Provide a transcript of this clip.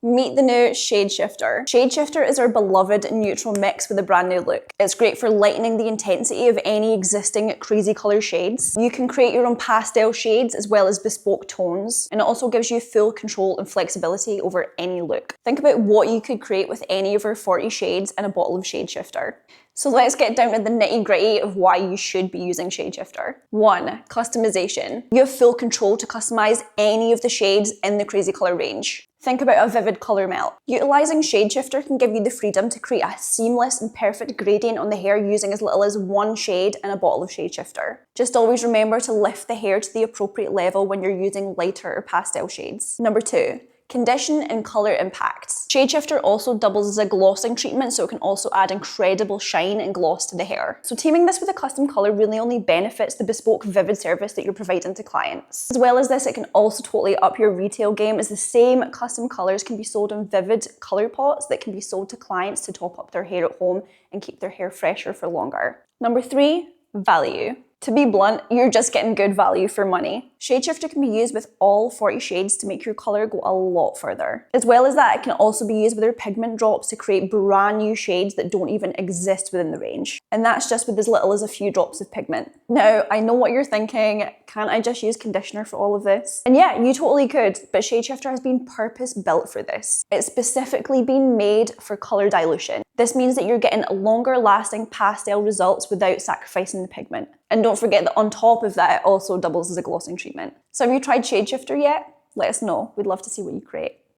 Meet the new Shade Shifter. Shade Shifter is our beloved neutral mix with a brand new look. It's great for lightening the intensity of any existing crazy color shades. You can create your own pastel shades as well as bespoke tones, and it also gives you full control and flexibility over any look. Think about what you could create with any of our 40 shades and a bottle of Shade Shifter. So let's get down to the nitty-gritty of why you should be using Shade Shifter. 1. Customization. You have full control to customize any of the shades in the crazy color range. Think about a vivid color melt. Utilizing Shade Shifter can give you the freedom to create a seamless and perfect gradient on the hair using as little as one shade and a bottle of Shade Shifter. Just always remember to lift the hair to the appropriate level when you're using lighter or pastel shades. Number 2. Condition and colour impacts. Shade Shifter also doubles as a glossing treatment, so it can also add incredible shine and gloss to the hair. So teaming this with a custom colour really only benefits the bespoke vivid service that you're providing to clients. As well as this, it can also totally up your retail game, as the same custom colours can be sold in vivid colour pots that can be sold to clients to top up their hair at home and keep their hair fresher for longer. Number 3, value. To be blunt, you're just getting good value for money. Shade Shifter can be used with all 40 shades to make your colour go a lot further. As well as that, it can also be used with our pigment drops to create brand new shades that don't even exist within the range. And that's just with as little as a few drops of pigment. Now, I know what you're thinking, can't I just use conditioner for all of this? And yeah, you totally could, but Shade Shifter has been purpose built for this. It's specifically been made for colour dilution. This means that you're getting longer lasting pastel results without sacrificing the pigment. And don't forget that on top of that, it also doubles as a glossing treatment. So have you tried Shade Shifter yet? Let us know. We'd love to see what you create.